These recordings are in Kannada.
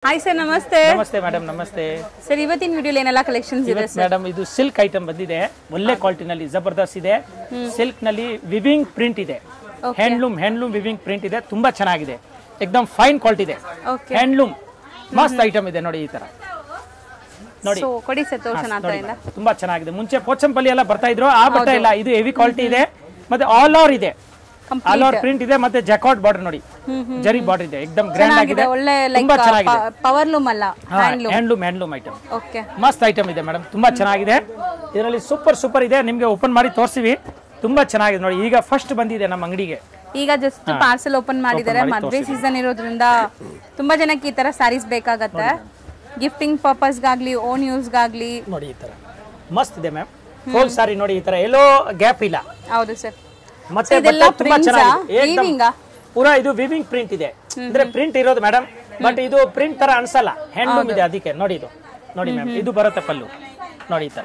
हाय सर नमस्ते नमस्ते मैडम नमस्ते सर ಇವತ್ತಿನ ವಿಡಿಯೋಲಿ ಏನೆಲ್ಲ ಕಲೆಕ್ಷನ್ಸ್ ಇದೆ ಸರ್ ಮೇಡಂ ಇದು ಸಿಲ್ಕ್ ಐಟಮ್ ಬಂದಿದೆ ಒಳ್ಳೆ ಕ್ವಾಲಿಟಿ ನಲ್ಲಿ ಜಬರ್ದಸ್ತ್ ಇದೆ ಸಿಲ್ಕ್ ನಲ್ಲಿ ವಿವಿಂಗ್ ಪ್ರಿಂಟ್ ಇದೆ ಹ್ಯಾಂಡ್ಲೂಮ್ ವಿವಿಂಗ್ ಪ್ರಿಂಟ್ ಇದೆ ತುಂಬಾ ಚೆನ್ನಾಗಿದೆ एकदम ಫೈನ್ ಕ್ವಾಲಿಟಿ ಇದೆ ಹ್ಯಾಂಡ್ಲೂಮ್ ಮಸ್ತ್ ಐಟಮ್ ಇದೆ ನೋಡಿ ಈ ತರ ನೋಡಿ ಸೋ ಕೊಡಿ ಸರ್ ತೋರ್ಸೋಣ ಅಂತ ಇಂದ ತುಂಬಾ ಚೆನ್ನಾಗಿದೆ ಮುಂಚೆ ಪೋಚಂಪಲ್ಲಿ ಎಲ್ಲ ಬರ್ತಾ ಇದ್ರು ಆ ಬಟ್ಟೆ ಇಲ್ಲ ಇದು ಹೆವಿ ಕ್ವಾಲಿಟಿ ಇದೆ ಮತ್ತೆ ಆಲ್ ಓವರ್ ಇದೆ ಆಲ್ ಓವರ್ ಪ್ರಿಂಟ್ ಇದೆ ಮತ್ತೆ ಜಾಕಾಟ್ ಬಾರ್ಡರ್ ನೋಡಿ ಜರಿ ಬಾರ್ಡರ್ ಇದೆ एकदम ಗ್ರ್ಯಾಂಡ್ ಆಗಿದೆ ಒಳ್ಳೆ ಲೈಕ್ ಪವರ್ ಲೂಮ್ ಅಲ್ಲ ಹ್ಯಾಂಡ್ಲೂಮ್ ಐಟಮ್ ಓಕೆ ಮಸ್ತ್ ಐಟಮ್ ಇದೆ ಮೇಡಂ ತುಂಬಾ ಚೆನ್ನಾಗಿದೆ ಇದರಲ್ಲಿ ಸೂಪರ್ ಇದೆ ನಿಮಗೆ ಓಪನ್ ಮಾಡಿ ತೋರಿಸ್ತೀವಿ ತುಂಬಾ ಚೆನ್ನಾಗಿದೆ ನೋಡಿ ಈಗ ಫಸ್ಟ್ ಬಂದಿದೆ ನಮ್ಮ ಅಂಗಡಿಗೆ ಈಗ ಜಸ್ಟ್ ಪಾರ್ಸಲ್ ಓಪನ್ ಮಾಡಿದ್ದಾರೆ ಮದುವೆ ಸೀಸನ್ ಇರೋದ್ರಿಂದ ತುಂಬಾ ಜನಕ್ಕೆ ಈ ತರ ಸ್ಯಾರೀಸ್ ಬೇಕಾಗುತ್ತೆ ಗಿಫ್ಟಿಂಗ್ ಪರ್ಪಸ್ ಗಾಗ್ಲಿ ಓನ್ ಯೂಸ್ ಗಾಗ್ಲಿ ನೋಡಿ ಈ ತರ ಮಸ್ತ್ ಇದೆ ಮ್ಯಾಮ್ ಫುಲ್ ಸಾರಿ ನೋಡಿ ಈ ತರ ಎಲ್ಲೋ ಗ್ಯಾಪ್ ಇಲ್ಲ ಹೌದು ಸರ್ ಮತ್ತೆ ಇದೆಲ್ಲ ತುಂಬಾ ಚೆನ್ನಾಗಿದೆ ವೀವಿಂಗ್ ಪೂರಾ ಇದು ವಿವಿಂಗ್ ಪ್ರಿಂಟ್ ಇದೆ ಅಂದ್ರೆ ಪ್ರಿಂಟ್ ಇರೋದು ಮೇಡಂ ಬಟ್ ಇದು ಪ್ರಿಂಟ್ ತರ ಅನ್ಸಲ್ಲ ಹ್ಯಾಂಡ್ಲೂಮ್ ಇದೆ ಅದಕ್ಕೆ ನೋಡಿ ಇದು ನೋಡಿ ಮ್ಯಾಮ್ ಇದು ಬರುತ್ತೆ ಪಲ್ಲು ನೋಡಿ ಈ ತರ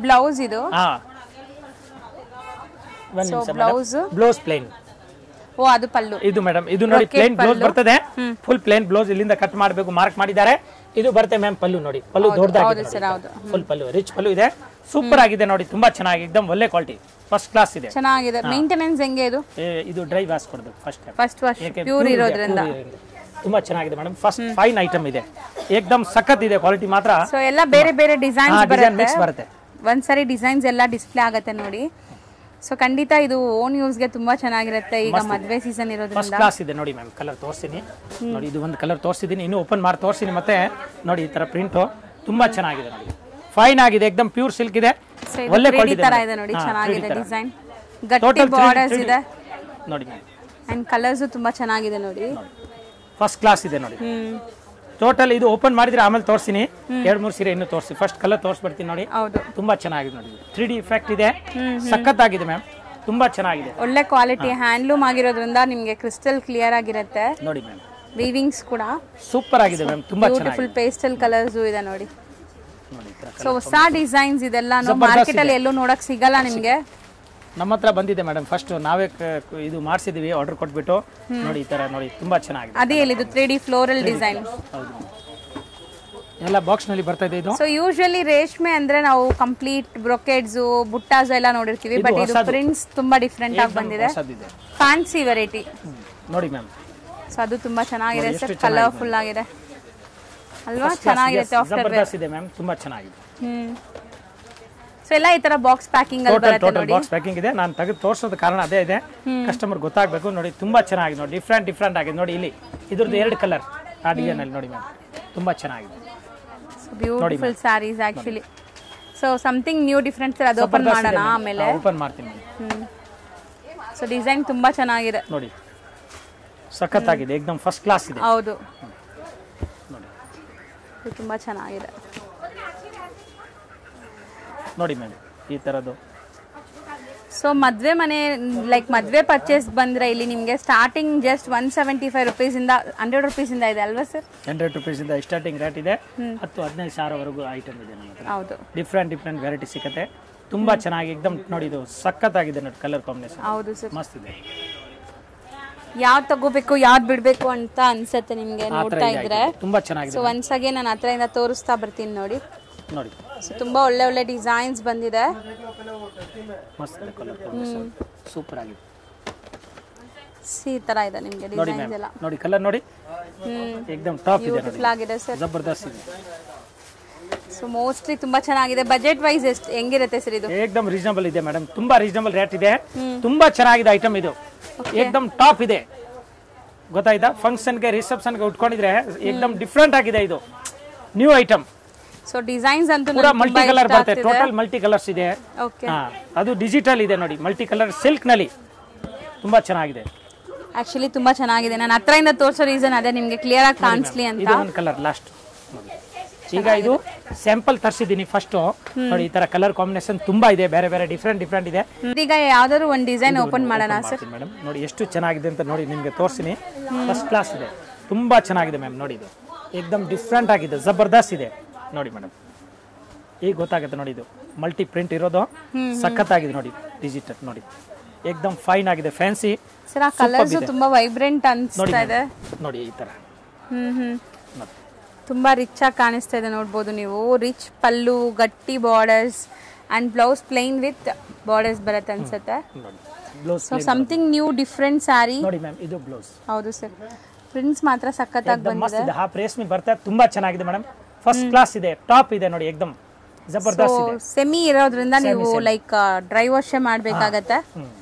ಬ್ಲೌಸ್ ಇದು ಹಾ ಬ್ಲೌಸ್ ಪ್ಲೇನ್ ಓ ಅದು ಪಲ್ಲು ಇದು ಮೇಡಂ ಇದು ನೋಡಿ ಪ್ಲೇನ್ ಬ್ಲೌಸ್ ಬರ್ತದೆ ಫುಲ್ ಪ್ಲೇನ್ ಬ್ಲೌಸ್ ಇಲ್ಲಿಂದ ಕಟ್ ಮಾಡಬೇಕು ಮಾರ್ಕ್ ಮಾಡಿದ್ದಾರೆ ಇದು ಬರುತ್ತೆ ಮ್ಯಾಮ್ ಪಲ್ಲು ನೋಡಿ ಪಲ್ಲು ದೊಡ್ಡದಾಗಿದೆ ಫುಲ್ ಪಲ್ಲು ರಿಚ್ ಪಲ್ಲು ಇದೆ ಸೂಪರ್ ಆಗಿದೆ ನೋಡಿ ತುಂಬಾ ಚೆನ್ನಾಗಿ एकदम ಒಳ್ಳೆ ಕ್ವಾಲಿಟಿ ಫಸ್ಟ್ ಕ್ಲಾಸ್ ಇದೆ ಚೆನ್ನಾಗಿದೆ ಮೇಂಟೆನೆನ್ಸ್ ಹೆಂಗೆ ಇದು ಡ್ರೈ ವಾಶ್ ಕೊಡಬೇಕು ಫಸ್ಟ್ ವಾಶ್ ಪ್ಯೂರ್ ಇರೋದ್ರಿಂದ ತುಂಬಾ ಚೆನ್ನಾಗಿದೆ ಮೇಡಂ ಫಸ್ಟ್ ಫೈನ್ ಐಟಮ್ ಇದೆ एकदम ಸಖತ್ ಇದೆ ಕ್ವಾಲಿಟಿ ಮಾತ್ರ ಸೋ ಎಲ್ಲ ಬೇರೆ ಬೇರೆ ಡಿಸೈನ್ಸ್ ಬರುತ್ತೆ ಒಂದ್ಸರಿ ಡಿಸೈನ್ಸ್ ಎಲ್ಲ ಡಿಸ್ಪ್ಲೇ ಆಗುತ್ತೆ ನೋಡಿ ಸೋ ಖಂಡಿತ ಇದು ಓನ್ ಯೂಸ್ ಗೆ ತುಂಬಾ ಚೆನ್ನಾಗಿರುತ್ತೆ ಈಗ ಮದುವೆ ಸೀಸನ್ ಇರೋದ್ರಿಂದ ಫಸ್ಟ್ ಕ್ಲಾಸ್ ಇದೆ ನೋಡಿ ಮ್ಯಾಮ್ ಕಲರ್ ತೋರಿಸ್ತೀನಿ ನೋಡಿ ಇದು ಒಂದು ಕಲರ್ ತೋರಿಸಿದ್ದೀನಿ ಇನ್ನು ಓಪನ್ ಮಾಡಿ ತೋರಿಸ್ತೀನಿ ಮತ್ತೆ ನೋಡಿ ಈ ತರ ಪ್ರಿಂಟ್ ತುಂಬಾ ಚೆನ್ನಾಗಿದೆ ನೋಡಿ ಫೈನ್ ಆಗಿದೆ एकदम ಪ್ಯೂರ್ ಸಿಲ್ಕ್ ಇದೆ ಒಳ್ಳೆ ಕ್ವಾಲಿಟಿ ತರ ಇದೆ ನೋಡಿ ಚೆನ್ನಾಗಿದೆ ಡಿಸೈನ್ ಗಟ್ಟಿ ಬಾರ್ಡರ್ಸ್ ಇದೆ ನೋಡಿ ಮ್ಯಾಮ್ ಅಂಡ್ ಕಲರ್ಸ್ ತುಂಬಾ ಚೆನ್ನಾಗಿದೆ ನೋಡಿ ಫಸ್ಟ್ ಕ್ಲಾಸ್ ಇದೆ ನೋಡಿ ಟೋಟಲ್ ಇದು ಓಪನ್ ಮಾಡಿದ್ರೆ ಆಮೇಲೆ ತೋರಿಸ್ತೀನಿ 2-3 ಸೀರೆ ಇನ್ನು ತೋರಿಸಿ ಫಸ್ಟ್ ಕಲರ್ ತೋರಿಸ್ಬಿಡ್ತೀನಿ ನೋಡಿ ಹೌದು ತುಂಬಾ ಚೆನ್ನಾಗಿದೆ ನೋಡಿ 3D ಇಫೆಕ್ಟ್ ಇದೆ ಸಖತ್ ಆಗಿದೆ ಮ್ಯಾಮ್ ತುಂಬಾ ಚೆನ್ನಾಗಿದೆ ಒಳ್ಳೆ ಕ್ವಾಲಿಟಿ ಹ್ಯಾಂಡ್ಲೂಮ್ ಆಗಿರೋದ್ರಿಂದ ನಿಮಗೆ ಕ್ರಿಸ್ಟಲ್ ಕ್ಲಿಯರ್ ಆಗಿರುತ್ತೆ ನೋಡಿ ಮ್ಯಾಮ್ ವೀವಿಂಗ್ಸ್ ಕೂಡ ಸೂಪರ್ ಆಗಿದೆ ಮ್ಯಾಮ್ ತುಂಬಾ ಚೆನ್ನಾಗಿದೆ ಬ್ಯೂಟಿಫುಲ್ ಪೇಸ್ಟಲ್ ಕಲರ್ಸ್ ಇದೆ ನೋಡಿ ಸೊ ಹೊಸ ಡಿಸೈನ್ಸ್ ಇದೆಲ್ಲ ಮಾರ್ಕೆಟ್ ಅಲ್ಲಿ ಎಲ್ಲೂ ನೋಡಕ್ ಸಿಗಲ್ಲ ನಿಮಗೆ ನಮ್ಮ ಹತ್ರ ಬಂದಿದೆ ಮೇಡಮ್ ಫಸ್ಟ್ ನಾವೇ ಇದು ಮಾಡಿಸಿದೀವಿ ಆರ್ಡರ್ ಕೊಟ್ಬಿಟ್ಟು ನೋಡಿ ಈ ತರ ನೋಡಿ ತುಂಬಾ ಚೆನ್ನಾಗಿದೆ ಅದೇ ಹೇಳಿದ್ದು 3D ಫ್ಲೋರಲ್ ಡಿಸೈನ್ ಎಲ್ಲ ಬಾಕ್ಸ್ ನಲ್ಲಿ ಬರ್ತಾ ಇದೆ ಇದು ಸೊ ಯೂಶುವಲಿ ರೇಷ್ಮೆ ಅಂದ್ರೆ ನಾವು ಕಂಪ್ಲೀಟ್ ಬ್ರೊಕೆಟ್ಸ್ ಬುಟ್ಟಾಸ್ ಎಲ್ಲ ನೋಡಿರ್ತೀವಿ ಬಟ್ ಇದು ಪ್ರಿಂಟ್ಸ್ ತುಂಬಾ ಡಿಫರೆಂಟ್ ಆಗಿ ಬಂದಿದೆ ಫ್ಯಾನ್ಸಿ ವೆರೈಟಿ ನೋಡಿ ಮ್ಯಾಮ್ ಸೊ ಅದು ತುಂಬಾ ಚೆನ್ನಾಗಿದೆ ಸರ್ ಕಲರ್ಫುಲ್ ಆಗಿದೆ ಅಲ್ವಾ ಚೆನ್ನಾಗಿದೆ ಸಾಫ್ಟ್ ವೇರ್ ಇದೆ ಮ್ಯಾಮ್ ತುಂಬಾ ಚೆನ್ನಾಗಿದೆ ಸೊ ಎಲ್ಲ ಈ ತರ ಬಾಕ್ಸ್ ಪ್ಯಾಕಿಂಗ್ ಅಲ್ಲಿ ಬರುತ್ತೆ ನೋಡಿ ಬಾಕ್ಸ್ ಪ್ಯಾಕಿಂಗ್ ಇದೆ ನಾನು ತೆಗೆದು ತೋರಿಸೋದ ಕಾರಣ ಅದೇ ಇದೆ ಕಸ್ಟಮರ್ ಗೊತ್ತಾಗಬೇಕು ನೋಡಿ ತುಂಬಾ ಚೆನ್ನಾಗಿದೆ ನೋಡಿ ಡಿಫರೆಂಟ್ ಆಗಿದೆ ನೋಡಿ ಇಲ್ಲಿ ಇದ್ರದ್ದು 2 ಕಲರ್ ಆ ಡಿಸೈನ್ ಅಲ್ಲಿ ನೋಡಿ ಮ್ಯಾಮ್ ತುಂಬಾ ಚೆನ್ನಾಗಿದೆ beautiful saris actually so something new different sir ಅದು ಓಪನ್ ಮಾಡೋಣ ಆಮೇಲೆ ಓಪನ್ ಮಾಡ್ತೀನಿ ಸೊ ಡಿಸೈನ್ ತುಂಬಾ ಚೆನ್ನಾಗಿದೆ ನೋಡಿ ಸಖತ್ ಆಗಿದೆ एकदम ಫಸ್ಟ್ ಕ್ಲಾಸ್ ಇದೆ ಹೌದು ನೋಡಿ ಇದು ತುಂಬಾ ಚೆನ್ನಾಗಿದೆ ನೋಡಿ ಮ್ಯಾಮ್ ಈ ತರದ್ದು ಸೊ ಮದ್ವೆ ಮನೆ ಲೈಕ್ ಮದ್ವೆ ಪರ್ಚೇಸ್ ಬಂದ್ರೆ ಇಲ್ಲಿ ನಿಮಗೆ ಸ್ಟಾರ್ಟಿಂಗ್ ಜಸ್ಟ್ 175 ರೂಪೀಸ್ ಇಂದ 100 ರೂಪೀಸ್ ಇಂದ ಇದೆ ಅಲ್ವಾ ಸರ್ 100 ರೂಪೀಸ್ ಇಂದ ಸ್ಟಾರ್ಟಿಂಗ್ ರೇಟ್ ಇದೆ 10-15 ಸಾವಿರ ವರೆಗೂ ಐಟಮ್ ಇದೆ ನಮ್ಮ ಹತ್ರ ಹೌದು ಡಿಫರೆಂಟ್ ವೆರೈಟಿ ಸಿಗುತ್ತೆ ತುಂಬಾ ಚೆನ್ನಾಗಿ एकदम ನೋಡಿ ಇದು ಸಖತ್ ಆಗಿದೆ ನೋಡಿ ಕಲರ್ ಕಾಂಬಿನೇಷನ್ ಹೌದು ಸರ್ ಮಸ್ತ್ ಇದೆ ಯಾವ್ದು ತಗೋಬೇಕು ಯಾವ್ದು ಬಿಡಬೇಕು ಅಂತ ಅನ್ಸುತ್ತೆ ನಿಮಗೆ ನೋಡ್ತಾ ಇದ್ರೆ ತುಂಬಾ ಚೆನ್ನಾಗಿದೆ ಸೊ ಒನ್ಸ್ ಅಗೇನ್ ನಾನು ಹತ್ರದಿಂದ ತೋರಿಸ್ತಾ ಬರ್ತೀನಿ ನೋಡಿ ನೋಡಿ ಸೊ ತುಂಬಾ ಒಳ್ಳೆ ಡಿಸೈನ್ಸ್ ಬಂದಿದೆ ಮಸ್ತ್ ಇದೆ ಕಲರ್ ಕಾಂಬಿನೇಷನ್ ಸೂಪರ್ ಆಗಿದೆ ಈ ತರ ಇದೆ ನಿಮಗೆ ಡಿಸೈನ್ಸ್ ಎಲ್ಲ ನೋಡಿ ಕಲರ್ ನೋಡಿ एकदम ಟಾಪ್ ಇದೆ ನೋಡಿ ಬ್ಯೂಟಿಫುಲ್ ಆಗಿದೆ ಸರ್ ಜಬರ್ದಸ್ತ್ ಇದೆ ಸೊ ಮೋಸ್ಟ್ಲಿ ತುಂಬಾ ಚೆನ್ನಾಗಿದೆ ಬಜೆಟ್ ವೈಸ್ ಎಷ್ಟು ಹೆಂಗಿರುತ್ತೆ ಸರ್ ಇದು एकदम ರೀಸನಬಲ್ ಇದೆ ಮೇಡಂ ತುಂಬಾ ರೀಸನಬಲ್ ರೇಟ್ ಇದೆ ತುಂಬಾ ಚೆನ್ನಾಗಿದೆ ಐಟಮ್ ಇದು एकदम ಟಾಪ್ ಇದೆ ಗೊತ್ತಾಯ್ತಾ ಫಂಕ್ಷನ್ ಗೆ ರಿಸೆಪ್ಷನ್ ಗೆ ಉಟ್ಕೊಂಡಿದ್ರೆ एकदम ಡಿಫರೆಂಟ್ ಆಗಿದೆ ಇದು ನ್ಯೂ ಐಟಮ್ ಸೊ ಡಿಸೈನ್ಸ್ ಅಂತೂ ಪೂರಾ ಮಲ್ಟಿ ಕಲರ್ ಬರುತ್ತೆ ಟೋಟಲ್ ಮಲ್ಟಿ ಕಲರ್ಸ್ ಇದೆ ಓಕೆ ಅದು ಡಿಜಿಟಲ್ ಇದೆ ನೋಡಿ ಮಲ್ಟಿ ಕಲರ್ ಸಿಲ್ಕ್ ನಲ್ಲಿ ತುಂಬಾ ಚೆನ್ನಾಗಿದೆ ಆಕ್ಚುಲಿ ತುಂಬಾ ಚೆನ್ನಾಗಿದೆ ನಾನು ಹತ್ರದಿಂದ ತೋರಿಸೋ ರೀಸನ್ ಅದೇ ನಿಮಗೆ ಕ್ಲಿಯರ್ ಆಗಿ ಕಾಣಿಸ್ಲಿ ಅಂತ ಇದು ಒಂದು ಕಲರ್ ಲಾಸ್ಟ್ ಈಗ ಇದು ಸ್ಯಾಂಪಲ್ ತರಿಸಿದ್ದೀನಿ ಫಸ್ಟ್ ನೋಡಿ ಈ ತರ ಕಲರ್ ಕಾಂಬಿನೇಷನ್ ತುಂಬಾ ಇದೆ ಬೇರೆ ಡಿಫರೆಂಟ್ ಇದೆ ಈಗ ಯಾವ್ದಾದ್ರು ಒಂದು ಡಿಸೈನ್ ಓಪನ್ ಮಾಡೋಣ ಸರ್ ಮೇಡಮ್ ನೋಡಿ ಎಷ್ಟು ಚೆನ್ನಾಗಿದೆ ಅಂತ ನೋಡಿ ನಿಮಗೆ ತೋರಿಸ್ತೀನಿ ಫಸ್ಟ್ ಕ್ಲಾಸ್ ಇದೆ ತುಂಬಾ ಚೆನ್ನಾಗಿದೆ ಮ್ಯಾಮ್ ನೋಡಿ ಇದು एकदम ಡಿಫರೆಂಟ್ ಆಗಿದೆ ಜಬರ್ದಸ್ತ್ ಇದೆ ನೋಡಿ ಮೇಡಮ್ ಈಗ ಗೊತ್ತಾಗುತ್ತೆ ನೋಡಿ ಇದು ಮಲ್ಟಿ ಪ್ರಿಂಟ್ ಇರೋದು ಸಖತ್ ಆಗಿದೆ ನೋಡಿ ಡಿಜಿಟಲ್ ನೋಡಿ एकदम ಫೈನ್ ಆಗಿದೆ ಫ್ಯಾನ್ಸಿ ಸರ್ ಆ ಕಲರ್ಸ್ ತುಂಬಾ ವೈಬ್ರೆಂಟ್ ಅನ್ಸ್ತಾ ಇದೆ ನೋಡಿ ಈ ತರ ತುಂಬಾ ರಿಚ್ ಆಗಿ ಕಾಣಿಸ್ತಾ ಇದೆ ನೋಡ್ಬೋದು ನೀವು. ರಿಚ್ ಪಲ್ಲು, ಗಟ್ಟಿ borders and blouse plain with borders ಬರುತ್ತೆ ಅನ್ಸುತ್ತೆ. So something new different sari ನೋಡಿ ಮ್ಯಾಮ್, ಇದು ಬ್ಲೌಸ್. ಹೌದು ಸರ್, ಪ್ರಿಂಟ್ಸ್ ಮಾತ್ರ ಸಖತ್ತಾಗಿ ಬಂದಿದೆ. ಹಾಫ್ ರೇಷ್ಮೆ ಬರುತ್ತೆ, ತುಂಬಾ ಚೆನ್ನಾಗಿದೆ ಮೇಡಮ್. ಫಸ್ಟ್ ಕ್ಲಾಸ್ ಇದೆ, ಟಾಪ್ ಇದೆ ನೋಡಿ, ಏಕದಮ್ ಜಬರ್ದಸ್ತ್ ಇದೆ. ಸೆಮಿ ಇರೋದ್ರಿಂದ ನೀವು ಲೈಕ್ ಡ್ರೈ ವಾಶ್ ಮಾಡಬೇಕಾಗತ್ತೆ.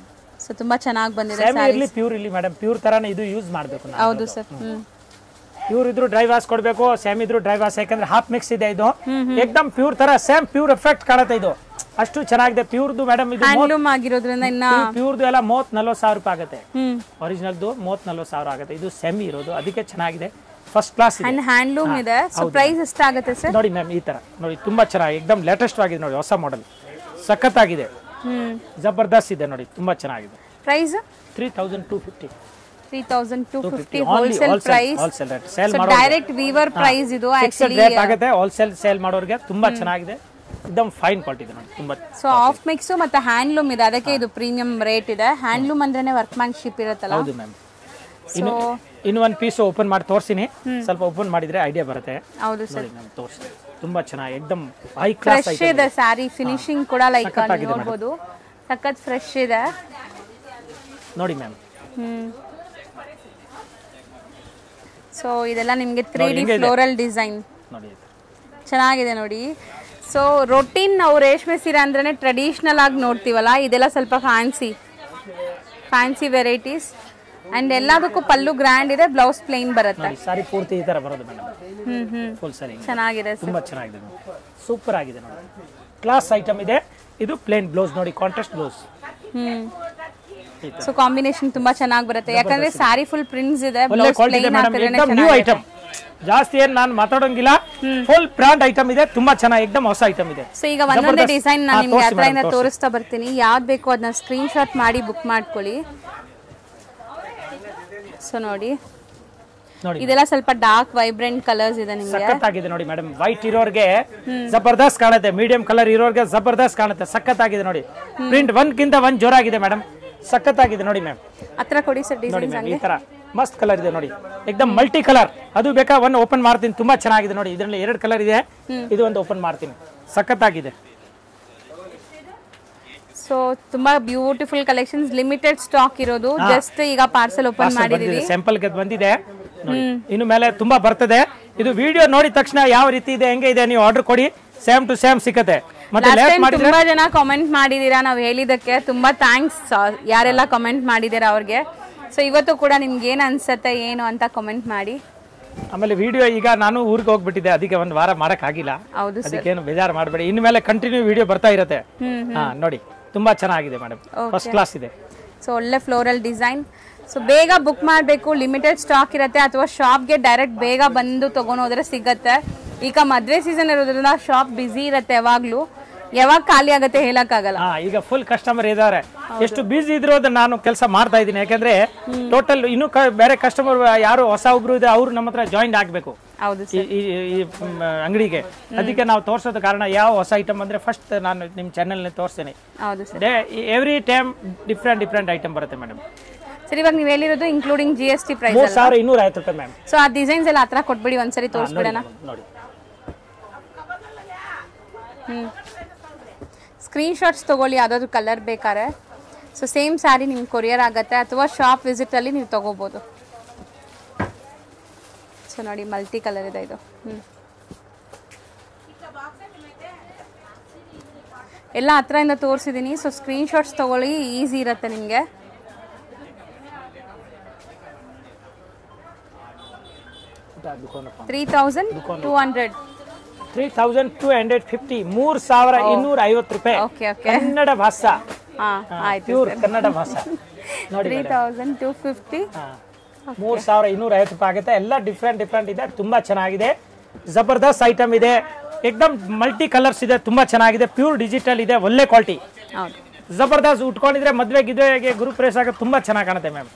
ಸೊ ತುಂಬಾ ಚೆನ್ನಾಗಿ ಬಂದಿದೆ. ಸೆಮಿ ಇರ್ಲಿ ಪ್ಯೂರ್ ಇರ್ಲಿ ಮೇಡಮ್, ಪ್ಯೂರ್ ತರಾನೇ ಇದು ಯೂಸ್ ಮಾಡಬೇಕು. ಹೌದು ಸರ್, ಪ್ಯೂರ್ ಇದ್ರು ಡ್ರೈ ವಾಶ್ ಕೊಡಬೇಕು, ಸೇಮ್ ಇದ್ರು ಡ್ರೈ ವಾಶ್, ಯಾಕಂದ್ರೆ ಹಾಫ್ ಮಿಕ್ಸ್ ಇದೆ ಇದು. ಏಕದಮ್ ಪ್ಯೂರ್ ತರ ಸೇಮ್ ಪ್ಯೂರ್ ಎಫೆಕ್ಟ್ ಕಾಣುತ್ತೆ ಇದು, ಅಷ್ಟು ಚೆನ್ನಾಗಿದೆ. ಪ್ಯೂರ್ದು ಮೇಡಮ್ ಇದು ಹ್ಯಾಂಡ್ಲೂಮ್ ಆಗಿರೋದ್ರಿಂದ ಇನ್ನ ಪ್ಯೂರ್ದು ಎಲ್ಲ 30-40 ಸಾವಿರ ರೂಪಾಯಿ ಆಗುತ್ತೆ. ಒರಿಜಿನಲ್ದು 30-40 ಸಾವಿರ ಆಗುತ್ತೆ. ಇದು ಸೆಮಿ ಇರೋದು, ಅದಕ್ಕೆ ಚೆನ್ನಾಗಿದೆ, ಫಸ್ಟ್ ಕ್ಲಾಸ್ ಇದೆ. ಹ್ಯಾಂಡ್ಲೂಮ್ ಇದೆ. ಸೊ ಪ್ರೈಸ್ ಎಷ್ಟಾಗುತ್ತೆ ಸರ್? ನೋಡಿ ಮ್ಯಾಮ್, ಈ ತರ ನೋಡಿ, ತುಂಬಾ ಚೆನ್ನಾಗಿ ಏಕದಮ್ ಲೇಟೆಸ್ಟ್ ಆಗಿದೆ ನೋಡಿ, ಹೊಸ ಮಾಡೆಲ್, ಸಖತ್ತಾಗಿದೆ, ಜಬರ್ದಸ್ತ್ ಇದೆ ನೋಡಿ, ತುಂಬಾ ಚೆನ್ನಾಗಿದೆ. Price 3250. 3250 wholesale price. So direct weaver price ಇದು. ಆಕ್ಚುಲಿ ರೇಟ್ ಆಗುತ್ತೆ, ಹೋಲ್ಸೇಲ್ ಸೇಲ್ ಮಾಡೋರಿಗೆ ತುಂಬಾ ಚೆನ್ನಾಗಿದೆ, एकदम ಫೈನ್ ಕ್ವಾಲಿಟಿ ಇದೆ ನೋಡಿ, ತುಂಬಾ. ಸೊ ಆಫ್ ಮಿಕ್ಸ್ ಮತ್ತೆ ಹ್ಯಾಂಡ್ಲೂಮ್ ಇದೆ, ಅದಕ್ಕೆ ಇದು ಪ್ರೀಮಿಯಂ ರೇಟ್ ಇದೆ. ಹ್ಯಾಂಡ್ಲೂಮ್ ಅಂದ್ರೇನೆ ವರ್ಕ್ಮ್ಯಾನ್ಶಿಪ್ ಇರುತ್ತಲ್ಲ. ಹೌದು ಮ್ಯಾಮ್. ಇನ್ನು ಒಂದು ಪೀಸ್ ಓಪನ್ ಮಾಡಿ ತೋರಿಸ್ತೀನಿ, ಸ್ವಲ್ಪ ಓಪನ್ ಮಾಡಿದ್ರೆ ಐಡಿಯಾ ಬರುತ್ತೆ. ಹೌದು ಸರ್, ತೋರಿಸಿ. ತುಂಬಾ ಚೆನ್ನಾಗಿ ಏಕದಮ್ ಹೈ ಕ್ಲಾಸ್ ಫ್ರೆಶ್ ಇದೆ ಸ್ಯಾರಿ. ಫಿನಿಶಿಂಗ್ ಕೂಡ ಲೈಕ್ ನೋಡಬಹುದು, ಸಖತ್ ಫ್ರೆಶ್ ಇದೆ ನೋಡಿ ಮ್ಯಾಮ್. ಸೊ ಇದೆಲ್ಲ ನಿಮಗೆ 3D ಫ್ಲೋರಲ್ ಡಿಸೈನ್ ನೋಡಿ, ಚೆನ್ನಾಗಿದೆ ನೋಡಿ. ಸೊ ರೊಟೀನ್ ನಾವು ರೇಷ್ಮೆ ಸೀರೆ ಅಂದ್ರೆ ಟ್ರೆಡಿಷನಲ್ ಆಗಿ ನೋಡ್ತೀವಲ್ಲ, ಇದೆಲ್ಲ ಸ್ವಲ್ಪ ಫ್ಯಾನ್ಸಿ ವೆರೈಟೀಸ್. ಅಂಡ್ ಎಲ್ಲದಕ್ಕೂ ಪಲ್ಲು ಗ್ರ್ಯಾಂಡ್ ಇದೆ, ಬ್ಲೌಸ್ ಪ್ಲೇನ್ ಬರುತ್ತೆ. ಸಾರಿ ಪೂರ್ತಿ ಈ ತರ ಬರೋದು ಮೇಡಮ್, ಫುಲ್ ಸಾರಿ ಚೆನ್ನಾಗಿದೆ, ತುಂಬಾ ಚೆನ್ನಾಗಿದೆ, ಸೂಪರ್ ಆಗಿದೆ ನೋಡಿ, ಕ್ಲಾಸ್ ಐಟಮ್ ಇದೆ. ಇದು ಪ್ಲೇನ್ ಬ್ಲೌಸ್ ನೋಡಿ, ಕಾಂಟ್ರಾಸ್ಟ್ ಬ್ಲೌಸ್. ಸೊ ಕಾಂಬಿನೇಷನ್ ತುಂಬಾ ಚೆನ್ನಾಗಿ ಬರುತ್ತೆ, ಯಾಕಂದ್ರೆ ಸಾರಿ ಫುಲ್ ಪ್ರಿಂಟ್ಸ್ ಇದೆ, ಬ್ಲೌಸ್ ಪ್ಲೇನ್ ಹಾಕಿದ್ರೆ ನ್ಯೂ ಐಟಮ್. ಜಾಸ್ತಿ ಏನ್ ನಾನು ಮಾತಾಡೋಂಗಿಲ್ಲ, ಫುಲ್ ಬ್ರಾಂಡ್ ಐಟಮ್ ಇದೆ, ತುಂಬಾ ಚೆನ್ನಾಗಿ ಏಕದಮ್ ಹೊಸ ಐಟಮ್ ಇದೆ. ಸೊ ಈಗ ಒಂದೊಂದೇ ಡಿಸೈನ್ ನಾನು ನಿಮ್ಗೆ ಹತ್ರದಿಂದ ತೋರಿಸ್ತಾ ಬರ್ತೀನಿ, ಯಾವ್ದು ಬೇಕೋ ಅದನ್ನ ಸ್ಕ್ರೀನ್ ಶಾಟ್ ಮಾಡಿ ಬುಕ್ ಮಾಡ್ಕೊಳ್ಳಿ. ಸೊ ನೋಡಿ, ಇದೆಲ್ಲ ಸ್ವಲ್ಪ ಡಾರ್ಕ್ ವೈಬ್ರೆಂಟ್ ಕಲರ್ಸ್ ಇದೆ ನಿಮಗೆ, ಸಖತ್ತಾಗಿದೆ ನೋಡಿ ಮೇಡಮ್. ವೈಟ್ ಇರೋರ್ಗೆ ಜಬರ್ದಸ್ತ್ ಕಾಣುತ್ತೆ, ಮೀಡಿಯಂ ಕಲರ್ ಇರೋರ್ಗೆ ಜಬರ್ದಸ್ತ್ ಕಾಣುತ್ತೆ, ಸಖತ್ತಾಗಿದೆ ನೋಡಿ. ಪ್ರಿಂಟ್ ಒಂದ್ಕಿಂತ ಒಂದ್ ಜೋರಾಗಿದೆ ಮೇಡಮ್, ಸಖತ್ತಾಗಿದೆ ನೋಡಿ ಮ್ಯಾಮ್. ಹತ್ರ ಕೊಡಿ ಸರ್ ಡಿಸೈನ್. ಈ ತರ ಮಸ್ತ್ ಕಲರ್ ಇದೆ ನೋಡಿ, ಏಕದಮ್ ಮಲ್ಟಿ ಕಲರ್. ಅದು ಬೇಕಾ ಒಂದು ಓಪನ್ ಮಾಡ್ತೀನಿ, ತುಂಬಾ ಚೆನ್ನಾಗಿದೆ ನೋಡಿ. ಇದರಲ್ಲಿ 2 ಕಲರ್ ಇದೆ, ಇದು ಒಂದು ಓಪನ್ ಮಾಡ್ತೀನಿ, ಸಖತ್ತಾಗಿದೆ. ಸೊ ತುಂಬಾ ಬ್ಯೂಟಿಫುಲ್ ಕಲೆಕ್ಷನ್ಸ್, ಲಿಮಿಟೆಡ್ ಸ್ಟಾಕ್ ಇರೋದು. ಜಸ್ಟ್ ಈಗ ಪಾರ್ಸಲ್ ಓಪನ್ ಮಾಡಿದೀವಿ, ಸ್ಯಾಂಪಲ್ ಗೆ ಬಂದಿದೆ. ಇನ್ನು ಮೇಲೆ ತುಂಬಾ ಬರ್ತದೆ. ಇದು ವಿಡಿಯೋ ನೋಡಿದ ತಕ್ಷಣ ಯಾವ ರೀತಿ ಇದೆ, ಹೆಂಗೆ ಇದೆ, ನೀವು ಆರ್ಡರ್ ಕೊಡಿ, ಸೇಮ್ ಟು ಸೇಮ್ ಸಿಕ್ಕತ್ತೆ. ತುಂಬಾ ಜನ ಕಾಮೆಂಟ್ ಮಾಡಿದೀರಾ, ನಾವು ಹೇಳಿದಕ್ಕೆ ತುಂಬಾ ಥ್ಯಾಂಕ್ಸ್ ಯಾರೆಲ್ಲ ಕಾಮೆಂಟ್ ಮಾಡಿದೀರಾ ಅವ್ರಿಗೆ. ಸೊ ಇವತ್ತು ಕೂಡ ನಿಮ್ಗೆ ಏನ್ ಅನ್ಸತ್ತೆ ಏನು ಅಂತ ಕಾಮೆಂಟ್ ಮಾಡಿ. ಆಮೇಲೆ ವಿಡಿಯೋ ಈಗ ನಾನು ಊರಿಗೆ ಹೋಗ್ಬಿಟ್ಟಿದ್ದೆ, ಅದಕ್ಕೆ ಒಂದು ವಾರ ಮಾಡಕ್ ಆಗಿಲ್ಲ, ಅದಕ್ಕೇನು ಬೇಜಾರು ಮಾಡಬೇಡಿ. ಇನ್ನು ಮೇಲೆ ಕಂಟಿನ್ಯೂ ವಿಡಿಯೋ ಬರ್ತಾ ಇರುತ್ತೆ. ನೋಡಿ, ತುಂಬಾ ಚೆನ್ನಾಗಿದೆ ಮೇಡಮ್, ಫಸ್ಟ್ ಕ್ಲಾಸ್ ಇದೆ. ಸೊ ಒಳ್ಳೆ ಫ್ಲೋರಲ್ ಡಿಸೈನ್. ಸೊ ಬೇಗ ಬುಕ್ ಮಾಡಬೇಕು, ಲಿಮಿಟೆಡ್ ಸ್ಟಾಕ್ ಇರುತ್ತೆ, ಅಥವಾ ಶಾಪ್ಗೆ ಡೈರೆಕ್ಟ್ ಬೇಗ ಬಂದು ತಗೊಂಡೋದ್ರೆ ಸಿಗತ್ತೆ. ಈಗ ಮದ್ವೆ ಸೀಸನ್ ಇರೋದ್ರಿಂದ ಶಾಪ್ ಬಿಸಿ ಇರುತ್ತೆ, ಯಾವಾಗ ಖಾಲಿ ಆಗುತ್ತೆ ಹೇಳಕ್ಕಾಗಲ್ಲ. ಈಗ ಫುಲ್ ಕಸ್ಟಮರ್ ಇದಾರೆ, ಎಷ್ಟು ಬಿಸಿ ಇದ್ರು ಅದನ್ನ ನಾನು ಕೆಲಸ ಮಾಡ್ತಾ ಇದ್ದೀನಿ. ಯಾಕಂದ್ರೆ ಟೋಟಲ್ ಇನ್ನು ಬೇರೆ ಕಸ್ಟಮರ್ ಯಾರು ಹೊಸ ಒಬ್ರು ಇದೆ, ಅವ್ರು ನಮ್ಮ ಹತ್ರ ಜಾಯಿನ್ ಆಗ್ಬೇಕು ಈ ಅಂಗಡಿಗೆ. ಅದಕ್ಕೆ ನಾವು ತೋರ್ಸೋದ ಕಾರಣ ಯಾವ ಹೊಸ ಐಟಮ್ ಅಂದ್ರೆ ಫಸ್ಟ್ ನಾನು ನಿಮ್ ಚಾನೆಲ್ ತೋರಿಸ್ತೇನೆ. ಎವ್ರಿ ಟೈಮ್ ಡಿಫ್ರೆಂಟ್ ಐಟಮ್ ಬರುತ್ತೆ ಮೇಡಮ್. ಸರಿ, ಇವಾಗ ನೀವು ಹೇಳಿರೋದು ಇನ್ಕ್ಲೂಡಿಂಗ್ GST ಪ್ರೈಸ್ 3250 ರೂಪಾಯಿ ಮ್ಯಾಮ್. ಸೊ ಆ ಡಿಸೈನ್ಸ್ ಎಲ್ಲ ಹತ್ರ ಕೊಟ್ಬಿಡಿ, ಒಂದ್ಸರಿ ತೋರಿಸ್ಬಿಡೋಣ ನೋಡಿ. ಸ್ಕ್ರೀನ್ ಶಾಟ್ಸ್ ತಗೊಳ್ಳಿ, ಯಾವ್ದಾದ್ರು ಕಲರ್ ಬೇಕಾರೆ. ಸೊ ಸೇಮ್ ಸ್ಯಾರಿ ನಿಮ್ಗೆ ಕೊರಿಯರ್ ಆಗುತ್ತೆ, ಅಥವಾ ಶಾಪ್ ವಿಸಿಟ್ ಅಲ್ಲಿ ನೀವು ತಗೋಬಹುದು. ಸೊ ನೋಡಿ, ಮಲ್ಟಿ ಕಲರ್ ಇದೆ ಇದು. ಎಲ್ಲ ಹತ್ರದಿಂದ ತೋರಿಸಿದ್ದೀನಿ. ಸೊ ಸ್ಕ್ರೀನ್ ಶಾಟ್ಸ್ ತಗೊಳ್ಳಿ, ಈಸಿ ಇರುತ್ತೆ ನಿಮಗೆ. $3,250 $3,250 ರೂಪಾಯಿ ಕನ್ನಡ ಭಾಷಾ. ಪ್ಯೂರ್ ಕನ್ನಡ ಭಾಷಾ ನೋಡಿ, 3,250 $3,250 ರೂಪಾಯಿ ಆಗುತ್ತೆ. ಎಲ್ಲ ಡಿಫ್ರೆಂಟ್ ಇದೆ, ತುಂಬಾ ಚೆನ್ನಾಗಿದೆ, ಜಬರ್ದಸ್ತ್ ಐಟಮ್ ಇದೆ, ಏಕದಮ್ ಮಲ್ಟಿ ಕಲರ್ಸ್ ಇದೆ, ತುಂಬಾ ಚೆನ್ನಾಗಿದೆ, ಪ್ಯೂರ್ ಡಿಜಿಟಲ್ ಇದೆ, ಒಳ್ಳೆ ಕ್ವಾಲಿಟಿ, ಜಬರ್ದಸ್ತ್. ಉಟ್ಕೊಂಡಿದ್ರೆ ಮದ್ವೆ ಗಿದ್ವೆಗೆ ಗ್ರೂಪ್ ರೇಸ್ ಆಗೋದು ತುಂಬಾ ಚೆನ್ನಾಗಿ ಕಾಣುತ್ತೆ ಮ್ಯಾಮ್.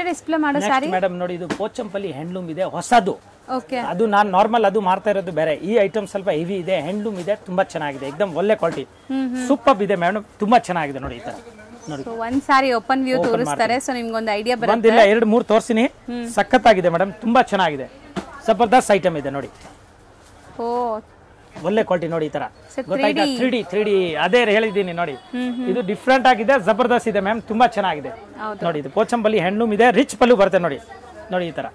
ಡಿಸ್ಪ್ಲೇ ಮಾಡೋ ಸಾರಿ ಮೇಡಮ್ ನೋಡಿ, ಇದು ಪೋಚಂಪಲ್ಲಿ ಹ್ಯಾಂಡ್ಲೂಮ್ ಇದೆ, ಹೊಸದು. ಓಕೆ, ಅದು ನಾನು ನಾರ್ಮಲ್ ಅದು ಮಾಡ್ತಾ ಇರೋದು ಬೇರೆ. ಈ ಐಟಮ್ ಸ್ವಲ್ಪ ಹೆವಿ ಇದೆ, ಹ್ಯಾಂಡ್ಲೂಮ್ ಇದೆ, ತುಂಬಾ ಚೆನ್ನಾಗಿದೆ, ಏಕದಮ್ ಒಳ್ಳೆ ಕ್ವಾಲಿಟಿ, ಸೂಪರ್ ಇದೆ ಮೇಡಮ್, ತುಂಬಾ ಚೆನ್ನಾಗಿದೆ ನೋಡಿ. ಈ ತರ ನೋಡಿ, ಒಂದ್ ಸಾರಿ ಓಪನ್ ವ್ಯೂ ತೋರಿಸ್ತಾರೆ, ಸೊ ನಿಮ್ಗೆ ಒಂದು ಐಡಿಯಾ ಬರುತ್ತೆ. ಒಂದಿಲ್ಲ 2-3 ತೋರಿಸ್ತೀನಿ, ಸಖತ್ತಾಗಿದೆ ಮೇಡಮ್, ತುಂಬಾ ಚೆನ್ನಾಗಿದೆ. ಜಬರ್ದಸ್ತ್ ಐಟಮ್ ಇದೆ ನೋಡಿ, ಓ ಒಳ್ಳೆ ಕ್ವಾಲಿಟಿ ನೋಡಿ ಈ ತರ So, ಗೊತ್ತಾಯ್ತಾ 3D ಅದೇ ಹೇಳಿದ್ದೀನಿ ನೋಡಿ, ಇದು ಡಿಫ್ರೆಂಟ್ ಆಗಿದೆ, ಜಬರ್ದಸ್ತ್ ಇದೆ ಮ್ಯಾಮ್, ತುಂಬಾ ಚೆನ್ನಾಗಿದೆ ನೋಡಿ. ಇದು ಪೋಚಂಪಲ್ಲಿ ಹ್ಯಾಂಡ್ಲೂಮ್ ಇದೆ, ರಿಚ್ ಪಲ್ಲು ಬರುತ್ತೆ ನೋಡಿ, ನೋಡಿ ಈ ತರ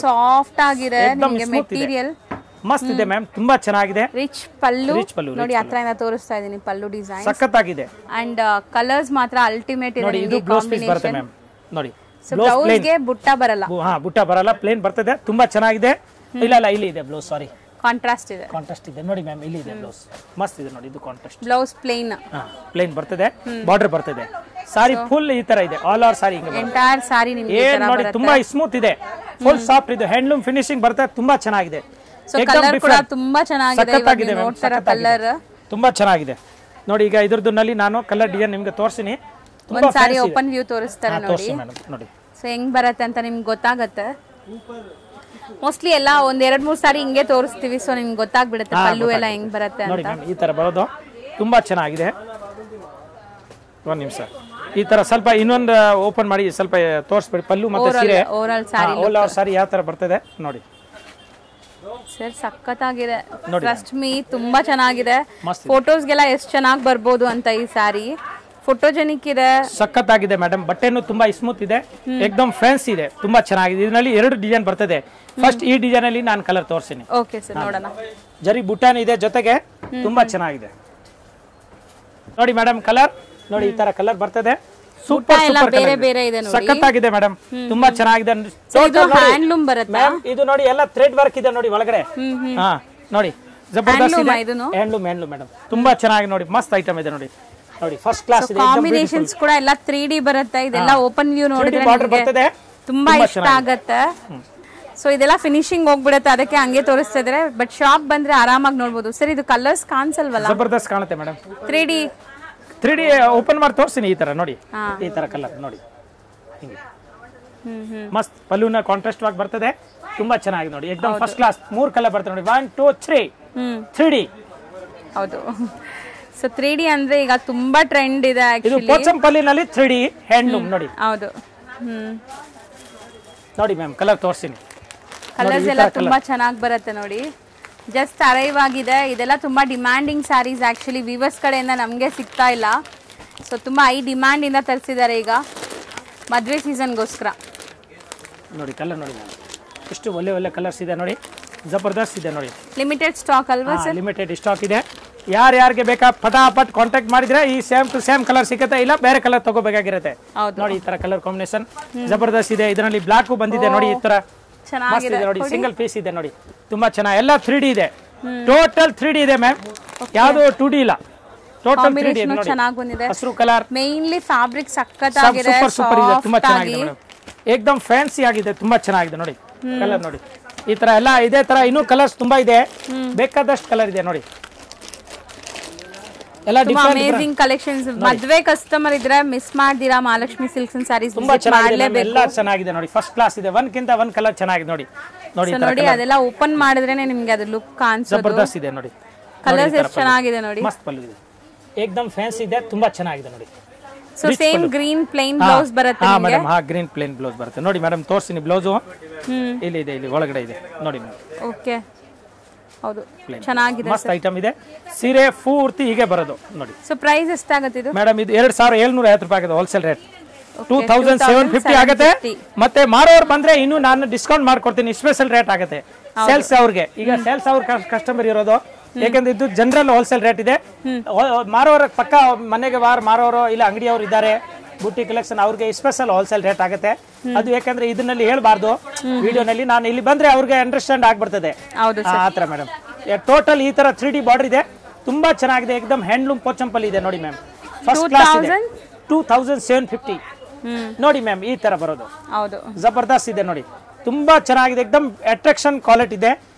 ಸಾಫ್ಟ್ ಆಗಿದೆ ನಿಮಗೆ ಮೆಟೀರಿಯಲ್, ಮಸ್ತ್ ಇದೆ ಮ್ಯಾಮ್, ತುಂಬಾ ಚೆನ್ನಾಗಿದೆ. ರಿಚ್ ಪಲ್ಲು ನೋಡಿ, ಹತ್ರದಿಂದ ತೋರಿಸ್ತಾ ಇದೀನಿ ಪಲ್ಲು ಡಿಸೈನ್ ಸಖತ್ತಾಗಿದೆ. ಅಂಡ್ ಕಲರ್ಸ್ ಮಾತ್ರ ಅಲ್ಟಿಮೇಟ್ ಇದೆ. ನೋಡಿ ಇದು ಬ್ಲೌಸ್ ಪೀಸ್ ಬರುತ್ತೆ ಮ್ಯಾಮ್ ನೋಡಿ, ಬ್ಲೌಸ್ ಗೆ ಬುಟ್ಟ ಬರಲ್ಲ, ಹಾ ಬುಟ್ಟ ಬರಲ್ಲ, ಪ್ಲೇನ್ ಬರ್ತದೆ, ತುಂಬಾ ಚೆನ್ನಾಗಿದೆ. ಇಲ್ಲ ಇಲ್ಲಿ ಇದೆ ಬ್ಲೌಸ್, ಸಾರಿ ಕಾಂಟ್ರಾಸ್ಟ್ ಇದೆ ನೋಡಿ ಮ್ಯಾಮ್, ಇಲ್ಲಿ ಇದೆ ಬ್ಲೌಸ್, ಮಸ್ತ್ ಇದೆ ನೋಡಿ. ಇದು ಕಾಂಟ್ರಾಸ್ಟ್ ಬ್ಲೌಸ್ ಪ್ಲೇನ್ ಬರ್ತದೆ, ಬಾರ್ಡರ್ ಬರ್ತದೆ, ಸಾರಿ ಫುಲ್ ಈ ತರ ಇದೆ, ಆಲ್ ಓವರ್ ಸಾರಿ ಎಂಟೈರ್ ಸಾರಿ ನಿಮಗೆ ಏನ್ ನೋಡಿ, ತುಂಬಾ ಸ್ಮೂತ್ ಇದೆ, ಫುಲ್ ಸಾಫ್ಟ್ ಇದೆ, ಹ್ಯಾಂಡ್ಲೂಮ್ ಫಿನಿಶಿಂಗ್ ಬರ್ತದೆ, ತುಂಬಾ ಚೆನ್ನಾಗಿದೆ. ಕಲರ್ ಕೂಡ ತುಂಬಾ ಚೆನ್ನಾಗಿದೆ, ನೋಡ್ತಾರ ಕಲರ್ ತುಂಬಾ ಚೆನ್ನಾಗಿದೆ ನೋಡಿ. ಈಗ ಇದ್ರದ್ದು ನಾನು ಕಲರ್ ಡಿಸೈನ್ ನಿಮ್ಗೆ ತೋರಿಸ್ತೀನಿ, ಒಂದ್ ಸಾರಿ ಓಪನ್ ವ್ಯೂ ತೋರಿಸ್ತಾರೆ ನೋಡಿ. ನೋಡಿ ಸೊ ಹೆಂಗ್ ಬರುತ್ತೆ ಅಂತ ನಿಮ್ಗೆ ಗೊತ್ತಾಗತ್ತೆ. ಮೋಸ್ಟ್ಲಿ ಎಲ್ಲ ಒಂದ್ 2-3 ಸಾರಿ ಹಿಂಗೆ ತೋರಿಸ್ತೀವಿ, ಸೊ ನಿಮ್ಗೆ ಗೊತ್ತಾಗ್ಬಿಡುತ್ತೆ ಪಲ್ಲು ಎಲ್ಲ ಹೆಂಗ್ ಬರುತ್ತೆ ನೋಡಿ ಅಂತ. ಈ ತರ ಬರೋದು ತುಂಬಾ ಚೆನ್ನಾಗಿದೆ. ಒಂದ್ ನಿಮಿಷ ಈ ತರ ಸ್ವಲ್ಪ ಇನ್ನೊಂದು ಓಪನ್ ಮಾಡಿ ಸ್ವಲ್ಪ ತೋರಿಸ್ಬಿಡಿ, ಪಲ್ಲು ಮತ್ತೆ ಸೀರೆ ಓವರಾಲ್ ಸಾರಿ ಸಾರಿ ಯಾವ ತರ ಬರ್ತದೆ ನೋಡಿ ಸರ್. ಸಖತ್ತಾಗಿದೆ, ಟ್ರಸ್ಟ್ ಮೀ ತುಂಬಾ ಚೆನ್ನಾಗಿದೆ. ಫೋಟೋಸ್ಗೆಲ್ಲ ಎಷ್ಟು ಚೆನ್ನಾಗಿ ಬರ್ಬೋದು ಅಂತ ಈ ಸಾರಿ, ಫೋಟೋಜೆನಿಕ್ ಇದೆ, ಸಖತ್ತಾಗಿದೆ ಮೇಡಮ್. ಬಟ್ಟೆನು ತುಂಬಾ ಸ್ಮೂತ್ ಇದೆ, ಏಕದಮ್ ಫ್ಯಾನ್ಸಿ ಇದೆ, ತುಂಬಾ ಚೆನ್ನಾಗಿದೆ. ಇದರಲ್ಲಿ 2 ಡಿಸೈನ್ ಬರ್ತದೆ. ಫಸ್ಟ್ ಈ ಡಿಸೈನ್ ಅಲ್ಲಿ ನಾನು ಕಲರ್ ತೋರಿಸ್ತೀನಿ. ಓಕೆ ಸರ್, ನೋಡೋಣ. ಜರಿ ಬುಟ್ಟಾನ್ ಇದೆ ಜೊತೆಗೆ, ತುಂಬಾ ಚೆನ್ನಾಗಿದೆ ನೋಡಿ ಮೇಡಮ್. ಕಲರ್ ನೋಡಿ ಈ ತರ ಕಲರ್ ಬರ್ತದೆ, ಸೂಪರ್ ಬೇರೆ ಬೇರೆ ಇದೆ ನೋಡಿ, ಸಖತ್ತಾಗಿದೆ ಮೇಡಮ್, ತುಂಬಾ ಚೆನ್ನಾಗಿದೆ. ಹ್ಯಾಂಡ್ಲೂಮ್ ಬರುತ್ತೆ ಮ್ಯಾಮ್, ಇದು ನೋಡಿ ಎಲ್ಲ ಥ್ರೆಡ್ ವರ್ಕ್ ಇದೆ ನೋಡಿ ಒಳಗಡೆ, ಹಾ ನೋಡಿ ಜಬರ್ದಸ್ತ್ ಇದೆ, ಹ್ಯಾಂಡ್ಲೂಮ್ ಮೇಡಮ್, ತುಂಬಾ ಚೆನ್ನಾಗಿ ನೋಡಿ, ಮಸ್ತ್ ಐಟಮ್ ಇದೆ ನೋಡಿ, ನೋಡಿ ಫಸ್ಟ್ ಕ್ಲಾಸ್ ಇದೆ. ಕಾಂಬಿನೇಷನ್ಸ್ ಕೂಡ ಎಲ್ಲ 3D ಬರುತ್ತೆ, ಇದೆಲ್ಲ ಓಪನ್ ವ್ಯೂ ನೋಡಿದ್ರೆ ಬರ್ತದೆ, ತುಂಬಾ ಇಷ್ಟ ಆಗತ್ತೆ. ಸೊ ಇದೆಲ್ಲ ಫಿನಿಶಿಂಗ್ ಹೋಗ್ಬಿಡುತ್ತೆ, ಅದಕ್ಕೆ ಹಂಗೆ ತೋರಿಸ್ತಾ ಇದಾರೆ. ಬಟ್ ಶಾಪ್ ಬಂದ್ರೆ ಆರಾಮಾಗಿ ನೋಡ್ಬೋದು. ಸರ್ ಇದು ಕಲರ್ಸ್ ಕಾಣಿಸಲ್ವಲ್ಲ? ಜಬರ್ದಸ್ತ್ ಕಾಣುತ್ತೆ ಮೇಡಮ್. 3D ಓಪನ್ ಮಾಡಿ ತೋರಿಸ್ತೀನಿ. ಈ ತರ ನೋಡಿ, ಈ ತರ ಕಲರ್ ನೋಡಿ, ಹಿಂಗೆ ಮಸ್ತ್ ಪಲ್ಲುನ ಕಾಂಟ್ರಾಸ್ಟ್ ಆಗಿ ಬರ್ತದೆ, ತುಂಬಾ ಚೆನ್ನಾಗಿದೆ ನೋಡಿ, ಏಕದಮ್ ಫಸ್ಟ್ ಕ್ಲಾಸ್. 3 ಕಲರ್ ಬರ್ತದೆ ನೋಡಿ, 1 2 3 3D. ಹೌದು, ಸೊ 3D ಅಂದ್ರೆ ಈಗ ತುಂಬಾ ಟ್ರೆಂಡ್ ಇದೆ ಇದು ಪೋಚಂಪಲ್ಲಿನಲ್ಲಿ 3D ಹ್ಯಾಂಡ್ಲೂಮ್ ನೋಡಿ. ಹೌದು, ನೋಡಿ ಮ್ಯಾಮ್ ಕಲರ್ ತೋರಿಸ್ತೀನಿ. ಕಲರ್ಸ್ ಎಲ್ಲ ತುಂಬಾ ಚೆನ್ನಾಗಿ ಬರುತ್ತೆ ನೋಡಿ. ಜಸ್ಟ್ ಅರೈವ್ ಆಗಿದೆ, ಇದೆಲ್ಲ ತುಂಬಾ ಡಿಮ್ಯಾಂಡಿಂಗ್ ಸ್ಯಾರೀಸ್ ಆಕ್ಚುಲಿ, ವಿವರ್ಸ್ ಕಡೆಯಿಂದ ನಮಗೆ ಸಿಗ್ತಾ ಇಲ್ಲ. ಸೊ ತುಂಬಾ ಹೈ ಡಿಮ್ಯಾಂಡ್ ಇಂದ ತರಿಸಿದ್ದಾರೆ ಈಗ ಮದುವೆ ಸೀಸನ್ಗೋಸ್ಕರ. ನೋಡಿ ಕಲರ್ ನೋಡಿ ಮ್ಯಾಮ್, ಎಷ್ಟು ಒಳ್ಳೆ ಕಲರ್ಸ್ ಇದೆ ನೋಡಿ, ಜಬರ್ದಸ್ತ್ ಇದೆ ನೋಡಿ. ಲಿಮಿಟೆಡ್ ಸ್ಟಾಕ್ ಅಲ್ವಾ ಸರ್? ಲಿಮಿಟೆಡ್ ಸ್ಟಾಕ್ ಇದೆ. ಯಾರ್ಯಾರಿಗೆ ಬೇಕಾ ಫಟಾಫಟ್ ಕಾಂಟ್ಯಾಕ್ಟ್ ಮಾಡಿದ್ರೆ ಈ ಸೇಮ್ ಟು ಸೇಮ್ ಕಲರ್ ಸಿಗುತ್ತೆ, ಇಲ್ಲ ಬೇರೆ ಕಲರ್ ತಗೋಬೇಕಾಗಿರುತ್ತೆ ನೋಡಿ. ಈ ತರ ಕಲರ್ ಕಾಂಬಿನೇಷನ್ ಜಬರ್ದಸ್ತ್ ಇದೆ. ಇದರಲ್ಲಿ ಬ್ಲಾಕ್ ಬಂದಿದೆ ನೋಡಿ, ಈ ತರ ಚೆನ್ನಾಗಿದೆ ನೋಡಿ, ಸಿಂಗಲ್ ಪೀಸ್ ಇದೆ ನೋಡಿ, ತುಂಬಾ ಚೆನ್ನಾಗಿ. ಎಲ್ಲ 3D ಇದೆ, ಟೋಟಲ್ 3D ಇದೆ ಮ್ಯಾಮ್, ಯಾವುದು 2D ಇಲ್ಲ, ಟೋಟಲ್ 3D ಇದೆ ನೋಡಿ. ಚೆನ್ನಾಗಿ ಬಂದಿದೆ, ಹಸಿರು ಕಲರ್, ಮೇನ್ಲಿ ಫ್ಯಾಬ್ರಿಕ್ ಸಕ್ಕತ್ತಾಗಿದೆ, ಸೂಪರ್ ಇದೆ, ತುಂಬಾ ಚೆನ್ನಾಗಿದೆ ಮೇಡಮ್, ಏಕದಮ್ ಫ್ಯಾನ್ಸಿ ಆಗಿದೆ, ತುಂಬಾ ಚೆನ್ನಾಗಿದೆ ನೋಡಿ. ಕಲರ್ ನೋಡಿ ಈ ತರ ಎಲ್ಲ ಇದೇ ತರ ಇನ್ನೂ ಕಲರ್ಸ್ ತುಂಬಾ ಇದೆ, ಬೇಕಾದಷ್ಟು ಕಲರ್ ಇದೆ ನೋಡಿ. ಎಲ್ಲ ಅಮೇಜಿಂಗ್ ಕಲೆಕ್ಷನ್ಸ್. ಮದ್ವೆ ಕಸ್ಟಮರ್ ಇದ್ರೆ ಮಿಸ್ ಮಾಡ್ದಿರಾ ಮಹಾಲಕ್ಷ್ಮಿ ಸಿಲ್ಕ್ಸ್ ಅಂಡ್ ಸ್ಯಾರೀಸ್ ತುಂಬಾ ಚೆನ್ನಾಗಿದೆ, ಎಲ್ಲ ಚೆನ್ನಾಗಿದೆ ನೋಡಿ, ಫಸ್ಟ್ ಕ್ಲಾಸ್ ಇದೆ. ಒಂದ್ಕಿಂತ ಒಂದ್ ಕಲರ್ ಚೆನ್ನಾಗಿದೆ ನೋಡಿ. ನೋಡಿ ಅದೆಲ್ಲ ಓಪನ್ ಮಾಡಿದ್ರೇನೆ ನಿಮ್ಗೆ ಅದು ಲುಕ್ ಕಾಣಿಸೋದು, ಜಬರ್ದಸ್ತ್ ಇದೆ ನೋಡಿ. ಕಲರ್ಸ್ ಎಷ್ಟು ಚೆನ್ನಾಗಿದೆ ನೋಡಿ, ಮಸ್ತ್ ಪಲ್ಲು ಇದೆ, ಏಕದಮ್ ಫ್ಯಾನ್ಸಿ ಇದೆ, ತುಂಬಾ ಚೆನ್ನಾಗಿದೆ ನೋಡಿ. So same green plain blouse ಬರುತ್ತೆ ಹಾ ಮೇಡಮ್, ಹಾ ಗ್ರೀನ್ ಪ್ಲೇನ್ ಬ್ಲೌಸ್ ಬರುತ್ತೆ ನೋಡಿ ಮೇಡಮ್. ತೋರಿಸ್ತೀನಿ ಬ್ಲೌಸ್, ಇಲ್ಲಿ ಇದೆ, ಇಲ್ಲಿ ಒಳಗಡೆ ಇದೆ ನೋಡಿ ಮೇಡಮ್. ಓಕೆ, ಹೌದು ಚೆನ್ನಾಗಿದೆ, ಮಸ್ತ್ ಐಟಮ್ ಇದೆ. ಸೀರೆ ಪೂರ್ತಿ ಹೀಗೆ ಬರೋದು ನೋಡಿ. ಸೊ ಪ್ರೈಸ್ ಎಷ್ಟಾಗುತ್ತೆ ಇದು ಮೇಡಮ್? ಇದು 2750 ರೂಪಾಯಿ ಆಗುತ್ತೆ, ಹೋಲ್ಸೇಲ್ ರೇಟ್ 2750 ಆಗುತ್ತೆ. ಮತ್ತೆ ಮಾರೋರು ಬಂದ್ರೆ ಇನ್ನು ನಾನು ಡಿಸ್ಕೌಂಟ್ ಮಾಡ್ಕೊಡ್ತೀನಿ, ಸ್ಪೆಷಲ್ ರೇಟ್ ಆಗುತ್ತೆ ಸೇಲ್ಸ್ ಅವ್ರಿಗೆ. ಈಗ ಸೇಲ್ಸ್ ಅವ್ರ ಕಸ್ಟಮರ್ ಇರೋದು, ಯಾಕಂದ್ರೆ ಇದು ಜನರಲ್ ಹೋಲ್ಸೇಲ್ ರೇಟ್ ಇದೆ. ಮಾರೋರ ಪಕ್ಕ ಮನೆಗೆ ಮಾರೋರು ಇಲ್ಲ ಅಂಗಡಿಯವರು ಇದ್ದಾರೆ, ಬುಟ್ಟಿ ಕಲೆಕ್ಷನ್, ಅವ್ರಿಗೆ ಸ್ಪೆಷಲ್ ಹೋಲ್ಸೇಲ್ ರೇಟ್ ಆಗುತ್ತೆ. ಅದು ಯಾಕಂದ್ರೆ ಇದನ್ನಲ್ಲಿ ಹೇಳ್ಬಾರ್ದು ವಿಡಿಯೋನಲ್ಲಿ, ನಾನು ಇಲ್ಲಿ ಬಂದ್ರೆ ಅವ್ರಿಗೆ ಅಂಡರ್ಸ್ಟ್ಯಾಂಡ್ ಆಗ್ಬಿಡ್ತದೆ ಆತರ ಮೇಡಮ್. ಟೋಟಲ್ ಈ ತರ 3D ಬಾರ್ಡರ್ ಇದೆ, ತುಂಬಾ ಚೆನ್ನಾಗಿದೆ, ಏಕದಮ್ ಹ್ಯಾಂಡ್ಲೂಮ್ ಪೋಚಂಪಲ್ಲಿ ಇದೆ ನೋಡಿ ಮ್ಯಾಮ್. ಫಸ್ಟ್ ಕ್ಲಾಸ್ ಇದೆ, 2750 ನೋಡಿ ಮ್ಯಾಮ್. ಈ ತರ ಬರೋದು ಜಬರ್ದಸ್ತ್ ಇದೆ ನೋಡಿ, ತುಂಬಾ ಚೆನ್ನಾಗಿದೆ, ಏಕದಮ್ ಅಟ್ರಾಕ್ಷನ್ ಕ್ವಾಲಿಟಿ ಇದೆ,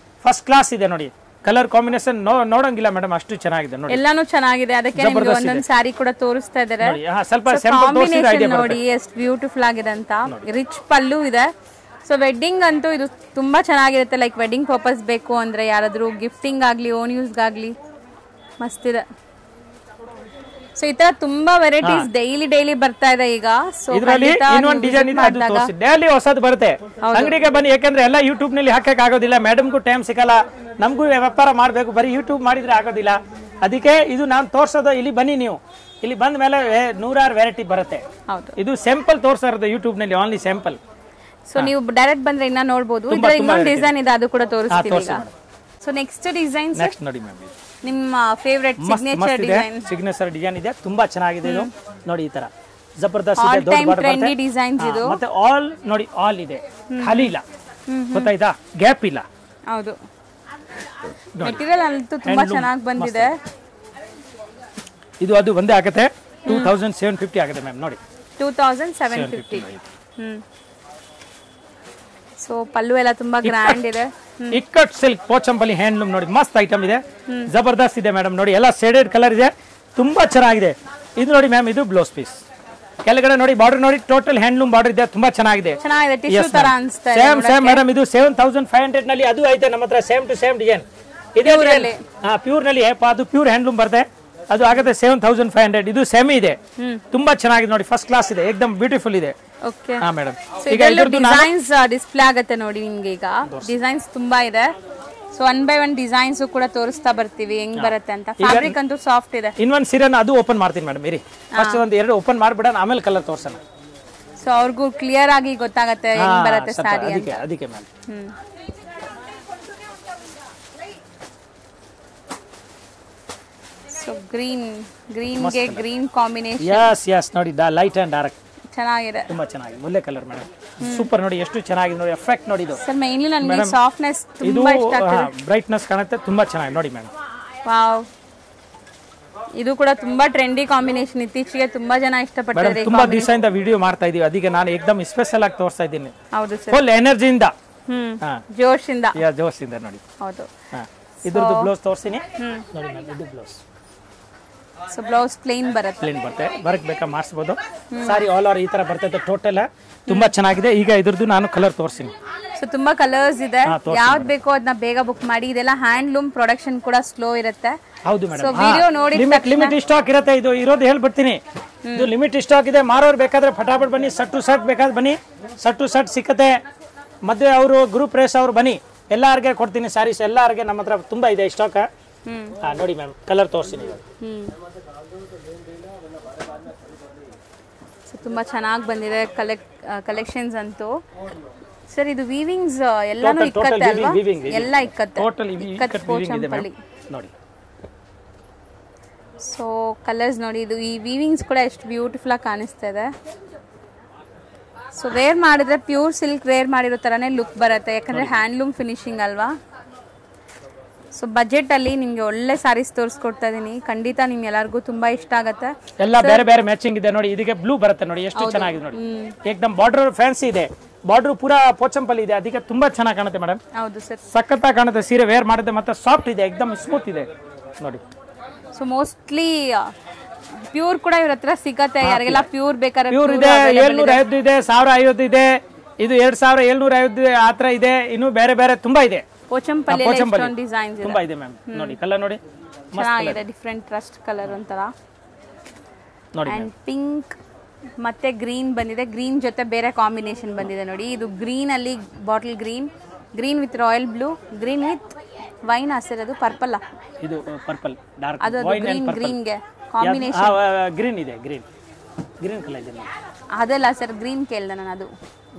ಫಸ್ಟ್ ಕ್ಲಾಸ್ ಇದೆ ನೋಡಿ. ಕಲರ್ ಕಾಂಬಿನೇಷನ್ ನೋಡಂಗಿಲ್ಲ ಮೇಡಮ್, ಅಷ್ಟು ಚೆನ್ನಾಗಿದೆ ನೋಡಿ, ಎಲ್ಲಾನು ಚೆನ್ನಾಗಿದೆ. ಅದಕ್ಕೆ ನಿಮಗೆ ಒಂದೊಂದು ಸಾರಿ ಕೂಡ ತೋರಿಸ್ತಾ ಇದ್ದಾರೆ. ಸ್ವಲ್ಪ ಕಾಂಬಿನೇಷನ್ ನೋಡಿ ಎಷ್ಟು ಬ್ಯೂಟಿಫುಲ್ ಆಗಿದೆ ಅಂತ. ರಿಚ್ ಪಲ್ಲು ಇದೆ. ಸೊ ವೆಡ್ಡಿಂಗ್ ಅಂತೂ ಇದು ತುಂಬಾ ಚೆನ್ನಾಗಿರುತ್ತೆ, ಲೈಕ್ ವೆಡ್ಡಿಂಗ್ ಪರ್ಪಸ್ ಬೇಕು ಅಂದ್ರೆ, ಯಾರಾದ್ರೂ ಗಿಫ್ಟಿಂಗ್ ಆಗ್ಲಿ ಓನ್ ಯೂಸ್ಗಾಗ್ಲಿ ಮಸ್ತ್ ಇದೆ. ಸೊ ಈ ತರ ತುಂಬಾ ವೆರೈಟೀಸ್ ಡೈಲಿ ಬರ್ತಾ ಇದೆ ಈಗ. ಸೊ ಇದರಲ್ಲಿ ಇನ್ನೊಂದು ಡಿಸೈನ್ ಇದೆ, ಅದು ತೋರಿಸಿ. ಡೈಲಿ ಹೊಸದು ಬರುತ್ತೆ. ಅಂಗಡಿಗೆ ಬನ್ನಿ, ಯಾಕಂದ್ರೆ ಎಲ್ಲ ಯೂಟ್ಯೂಬ್ ನಲ್ಲಿ ಹಾಕಕ್ ಆಗೋದಿಲ್ಲ. ಮೇಡಮ್ಗೂ ಟೈಮ್ ಸಿಗಲ್ಲ, ನಮಗೂ ವ್ಯಾಪಾರ ಮಾಡ್ಬೇಕು, ಬರೀ ಯೂಟ್ಯೂಬ್ ಮಾಡಿದ್ರೆ ಆಗೋದಿಲ್ಲ. ಅದಕ್ಕೆ ಇದು ನಾನು ತೋರ್ಸೋದು. ಇಲ್ಲಿ ಬನ್ನಿ, ನೀವು ಇಲ್ಲಿ ಬಂದ ಮೇಲೆ 100 ವೆರೈಟಿ ಬರುತ್ತೆ. ಇದು ಸ್ಯಾಂಪಲ್ ತೋರ್ಸೋದು ಯೂಟ್ಯೂಬ್ ನಲ್ಲಿ, ಓನ್ಲಿ ಸ್ಯಾಂಪಲ್. ಸೊ ನೀವು ಡೈರೆಕ್ಟ್ ಬಂದ್ರೆ ಇನ್ನ ನೋಡಬಹುದು. ಇದ್ರಲ್ಲಿ ಇನ್ನೊಂದು ಡಿಸೈನ್ ಇದೆ, ಅದು ಕೂಡ ತೋರಿಸ್ತೀನಿ ಈಗ. ಸೊ ನೆಕ್ಸ್ಟ್ ಡಿಸೈನ್ ನೆಕ್ಸ್ಟ್ ನೋಡಿ ಮ್ಯಾಮ್, ನಿಮ್ಮ favourite signature design. Signature design ಇದೆ, ತುಂಬಾ ಚೆನ್ನಾಗಿದೆ ಇದು. ನೋಡಿ ಈ ತರ ಜಬರ್ದಸ್ತ್ ಇದೆ, ಆಲ್ ಟೈಮ್ ಟ್ರೆಂಡಿ ಡಿಸೈನ್ಸ್ ಇದು. ಮತ್ತೆ ಆಲ್ ನೋಡಿ, ಆಲ್ ಇದೆ, ಖಾಲಿ ಇಲ್ಲ, ಗೊತ್ತಾಯ್ತಾ, ಗ್ಯಾಪ್ ಇಲ್ಲ. ಹೌದು, ಮೆಟೀರಿಯಲ್ ಅಂತೂ ತುಂಬಾ ಚೆನ್ನಾಗಿ ಬಂದಿದೆ. ಇದು ಅದು ಒಂದೇ ಆಗುತ್ತೆ, 2750 ಆಗುತ್ತೆ ಮ್ಯಾಮ್. ನೋಡಿ 2750. ಸೊ ಪಲ್ಲು ಎಲ್ಲ ತುಂಬಾ ಗ್ರ್ಯಾಂಡ್ ಇದೆ. ಇಕ್ಕಟ್ ಸಿಲ್ಕ್ ಪೋಚಂಪಲ್ಲಿ ಹ್ಯಾಂಡ್ಲೂಮ್ ನೋಡಿ, ಮಸ್ತ್ ಐಟಮ್ ಇದೆ, ಜಬರ್ದಸ್ತ್ ಇದೆ ಮೇಡಮ್. ನೋಡಿ ಎಲ್ಲ ಶೇಡೆಡ್ ಕಲರ್ ಇದೆ, ತುಂಬಾ ಚೆನ್ನಾಗಿದೆ. ಇದು ನೋಡಿ ಮ್ಯಾಮ್, ಇದು ಬ್ಲೌಸ್ ಪೀಸ್. ಕೆಳಗಡೆ ನೋಡಿ ಬಾರ್ಡರ್ ನೋಡಿ, ಟೋಟಲ್ ಹ್ಯಾಂಡ್ಲೂಮ್ ಬಾರ್ಡರ್ ಇದೆ, ತುಂಬಾ ಚೆನ್ನಾಗಿದೆ. ಟಿಶ್ಯೂ ತರ ಅನ್ಸ್ತಾ ಇದೆ. ಸೇಮ್ ಮೇಡಮ್, ಇದು 7500 ನಲ್ಲಿ ಅದು ಐತೆ ನಮ್ಮ ಹತ್ರ. ಸೇಮ್ ಟು ಸೇಮ್ ಡಿಸೈನ್ ಇದೆ, ಪ್ಯೂರ್ ನಲ್ಲಿ. ಅದು ಪ್ಯೂರ್ ಹ್ಯಾಂಡ್ಲೂಮ್ ಬರುತ್ತೆ, ಅದು ಆಗುತ್ತೆ 7500. ಇದು ಸೆಮಿ ಇದೆ, ತುಂಬಾ ಚೆನ್ನಾಗಿದೆ ನೋಡಿ, ಫಸ್ಟ್ ಕ್ಲಾಸ್ ಇದೆ, ಏಕದಮ್ ಬ್ಯೂಟಿಫುಲ್ ಇದೆ. ಓಕೆ ಹಾ ಮೇಡಮ್, ಈಗ ಇದ್ರದ್ದು ಡಿಸೈನ್ಸ್ ಡಿಸ್ಪ್ಲೇ ಆಗುತ್ತೆ ನೋಡಿ ನಿಮ್ಗೆ. ಈಗ ಡಿಸೈನ್ಸ್ ತುಂಬಾ ಇದೆ. ಸೊ 1 by 1 ಡಿಸೈನ್ಸ್ ಕೂಡ ತೋರಿಸ್ತಾ ಬರ್ತೀವಿ ಹೆಂಗ್ ಬರುತ್ತೆ ಅಂತ. ಫ್ಯಾಬ್ರಿಕ್ ಅಂತೂ ಸಾಫ್ಟ್ ಇದೆ. ಇನ್ನೊಂದು ಸೀರೆನ ಅದು ಓಪನ್ ಮಾಡ್ತೀನಿ ಮೇಡಮ್, ಇರಿ ಫಸ್ಟ್ ಒಂದು 2 ಓಪನ್ ಮಾಡ್ಬಿಡೋಣ, ಆಮೇಲೆ ಕಲರ್ ತೋರ್ಸೋಣ. ಸೊ ಅವ್ರಿಗೂ ಕ್ಲಿಯರ್ ಆಗಿ ಗೊತ್ತಾಗುತ್ತೆ ಹೆಂಗ್ ಬರುತ್ತೆ ಸ್ಯಾರಿ ಅಂತ. ಅದಕ್ಕೆ ಮ್ಯಾಮ್. ಸೊ ಗ್ರೀನ್ಗೆ ಗ್ರೀನ್ ಕಾಂಬಿನೇಷನ್. ಯಸ್ ನೋಡಿ, ಲೈಟ್ ಅಂಡ್ ಡಾರ್ಕ್ ಚೆನ್ನಾಗಿದೆ, ತುಂಬಾ ಚೆನ್ನಾಗಿದೆ. ಮುಲ್ಲೆ ಕಲರ್ ಮೇಡಮ್, ಸೂಪರ್ ನೋಡಿ, ಎಷ್ಟು ಚೆನ್ನಾಗಿದೆ ನೋಡಿ. ಎಫೆಕ್ಟ್ ನೋಡಿ ಇದು. ಸರ್ ಮೇನ್ಲಿ ನನಗೆ ಸಾಫ್ಟ್ನೆಸ್ ತುಂಬಾ ಇಷ್ಟ ಆಗ್ತಿದೆ. ಬ್ರೈಟ್ನೆಸ್ ಕಾಣುತ್ತೆ, ತುಂಬಾ ಚೆನ್ನಾಗಿದೆ ನೋಡಿ ಮೇಡಮ್. ವಾವ್, ಇದು ಕೂಡ ತುಂಬಾ ಟ್ರೆಂಡಿ ಕಾಂಬಿನೇಷನ್. ಇತ್ತೀಚೆಗೆ ತುಂಬಾ ಜನ ಇಷ್ಟಪಟ್ಟಿದ್ದಾರೆ. ತುಂಬಾ ದಿವಸದಿಂದ ವಿಡಿಯೋ ಮಾಡ್ತಾ ಇದೀವಿ, ಅದಕ್ಕೆ ನಾನು ಏಕದಮ್ ಸ್ಪೆಷಲ್ ಆಗಿ ತೋರಿಸ್ತಾ ಇದ್ದೀನಿ. ಹೌದು ಸರ್, ಫುಲ್ ಎನರ್ಜಿಯಿಂದ, ಜೋಶಿಂದ. ಜೋಶಿಂದ ನೋಡಿ. ಹೌದು, ಇದ್ರದ್ದು ಬ್ಲೌಸ್ ತೋರಿಸ್ತೀನಿ ನೋಡಿ ಮ್ಯಾಮ್. ಇದು ಬ್ಲೌಸ್. ಸೊ ಬ್ಲೌಸ್ ಪ್ಲೇನ್ ಬರುತ್ತೆ, ವರ್ಕ್ ಬೇಕಾ ಮಾಡಿಸಬಹುದು. ಸಾರಿ ಆಲ್ ಓವರ್ ಈ ತರ ಬರ್ತೈತೆ ಟೋಟಲ್, ತುಂಬಾ ಚೆನ್ನಾಗಿದೆ. ಈಗ ಇದ್ರದ್ದು ನಾನು ಕಲರ್ ತೋರಿಸ್ತೀನಿ. ಸೊ ತುಂಬಾ ಕಲರ್ಸ್ ಇದೆ, ಯಾವ್ದು ಬೇಕೋ ಅದನ್ನ ಬೇಗ ಬುಕ್ ಮಾಡಿ. ಇದೆಲ್ಲ ಹ್ಯಾಂಡ್ಲೂಮ್ ಪ್ರೊಡಕ್ಷನ್ ಕೂಡ ಸ್ಲೋ ಇರುತ್ತೆ. ಹೌದು ಮೇಡಮ್, ಸೊ ವಿಡಿಯೋ ನೋಡಿ ಲಿಮಿಟ್ ಸ್ಟಾಕ್ ಇರುತ್ತೆ. ಇದು ಇರೋದು ಹೇಳ್ಬಿಡ್ತೀನಿ, ಇದು ಲಿಮಿಟ್ ಸ್ಟಾಕ್ ಇದೆ. ಮಾರೋರು ಬೇಕಾದ್ರೆ ಫಟಾಫಟ್ ಬನ್ನಿ, ಸಟ್ ಟು ಸಟ್ ಬೇಕಾದ್ರೆ ಬನ್ನಿ, ಸಟ್ ಟು ಸಟ್ ಸಿಕ್ಕತ್ತೆ. ಮದುವೆ ಅವರು, ಗ್ರೂಪ್ ರೇಸ್ ಅವರು ಬನ್ನಿ, ಎಲ್ಲಾರ್ಗೆ ಕೊಡ್ತೀನಿ ಸ್ಯಾರೀಸ್. ಎಲ್ಲಾರ್ಗೆ ನಮ್ಮ ಹತ್ರ ತುಂಬಾ ಇದೆ ಸ್ಟಾಕ್. ನೋಡಿ ಮ್ಯಾಮ್, ಕಲರ್ ತೋರಿಸ್ತೀನಿ. ತುಂಬಾ ಚೆನ್ನಾಗಿ ಬಂದಿದೆ ಕಲೆಕ್ಷನ್ಸ್ ಅಂತೂ. ಸರ್ ಇದು ವೀವಿಂಗ್ಸ್ ಎಲ್ಲಾನು ಇಕ್ಕತ್ತೆ ಅಲ್ವಾ? ಎಲ್ಲ ಇಕ್ಕತ್ತೆ, ಟೋಟಲ್ ಇಕ್ಕತ್ತೆ ಪೋಚಂಪಲ್ಲಿ ನೋಡಿ. ಸೊ ಕಲರ್ಸ್ ನೋಡಿ, ಇದು ಈ ವೀವಿಂಗ್ಸ್ ಕೂಡ ಎಷ್ಟು ಬ್ಯೂಟಿಫುಲ್ ಆಗಿ ಕಾಣಿಸ್ತಾ ಇದೆ. ಸೊ ವೇರ್ ಮಾಡಿದ್ರೆ ಪ್ಯೂರ್ ಸಿಲ್ಕ್ ವೇರ್ ಮಾಡಿರೋ ತರನೇ ಲುಕ್ ಬರುತ್ತೆ, ಯಾಕಂದ್ರೆ ಹ್ಯಾಂಡ್ಲೂಮ್ ಫಿನಿಶಿಂಗ್ ಅಲ್ವಾ. ಸೊ ಬಜೆಟ್ ಅಲ್ಲಿ ನಿಮ್ಗೆ ಒಳ್ಳೆ ಸಾರೀಸ್ ತೋರಿಸ್ಕೊಡ್ತಾ ಇದೀನಿ, ಖಂಡಿತ ನಿಮ್ಗೆ ಎಲ್ಲರಿಗೂ ತುಂಬಾ ಇಷ್ಟ ಆಗುತ್ತೆ. ಎಲ್ಲ ಬೇರೆ ಬೇರೆ ಮ್ಯಾಚಿಂಗ್ ಇದೆ ನೋಡಿ. ಇದಕ್ಕೆ ಬ್ಲೂ ಬರುತ್ತೆ ನೋಡಿ, ಎಷ್ಟು ಚೆನ್ನಾಗಿದೆ ನೋಡಿ. ಏಕದಮ್ ಬಾರ್ಡರ್ ಫ್ಯಾನ್ಸಿ ಇದೆ, ಬಾರ್ಡರ್ ಪೂರಾ ಪೋಚಂಪಲ್ಲಿ ಇದೆ, ಅದಕ್ಕೆ ತುಂಬಾ ಚೆನ್ನಾಗಿ ಕಾಣುತ್ತೆ ಮೇಡಮ್. ಹೌದು ಸರ್, ಸಖತ್ತಾಗಿ ಕಾಣುತ್ತೆ. ಸೀರೆ ವೇರ್ ಮಾಡಿದ್ರೆ ಮತ್ತೆ ಸಾಫ್ಟ್ ಇದೆ, ಏಕದಮ್ ಸ್ಮೂತ್ ಇದೆ ನೋಡಿ. ಸೊ ಮೋಸ್ಟ್ಲಿ ಪ್ಯೂರ್ ಕೂಡ ಇವ್ರ ಹತ್ರ ಸಿಗತ್ತೆ. ಯಾರಿಗೆಲ್ಲ ಪ್ಯೂರ್ ಬೇಕಾದ್ರೆ ಪ್ಯೂರ್ ಇದೆ, 750 ಇದೆ, 1050 ಇದೆ, ಇದು 2750 ಆತರ ಇದೆ. ಇನ್ನು ಬೇರೆ ಬೇರೆ ತುಂಬಾ ಇದೆ. ಪೋಚಂಪಲ್ಲಿ ಡಿಸೈನ್ಸ್ ತುಂಬಾ ಇದೆ ಮ್ಯಾಮ್. ನೋಡಿ ಕಲರ್ ನೋಡಿ, ಚೆನ್ನಾಗಿದೆ, ಡಿಫರೆಂಟ್ ರಸ್ಟ್ ಕಲರ್ ಒಂಥರ ನೋಡಿ. ಅಂಡ್ ಪಿಂಕ್ ಮತ್ತೆ ಗ್ರೀನ್ ಬಂದಿದೆ, ಗ್ರೀನ್ ಜೊತೆ ಬೇರೆ ಕಾಂಬಿನೇಷನ್ ಬಂದಿದೆ ನೋಡಿ. ಇದು ಗ್ರೀನ್ ಅಲ್ಲಿ bottle green, green with royal blue, green with wine ಹಸಿರದು ಪರ್ಪಲ್. ಇದು ಪರ್ಪಲ್ ಡಾರ್ಕ್, ಅದು ಗ್ರೀನ್ ಗೆ ಕಾಂಬಿನೇಷನ್. ಗ್ರೀನ್ ಇದೆ, ಗ್ರೀನ್ ಕಲರ್ ಇದೆ. ಅದಲ್ಲ ಸರ್, ಗ್ರೀನ್ ಕೇಳ್ದೆ ನಾನು. ಅದು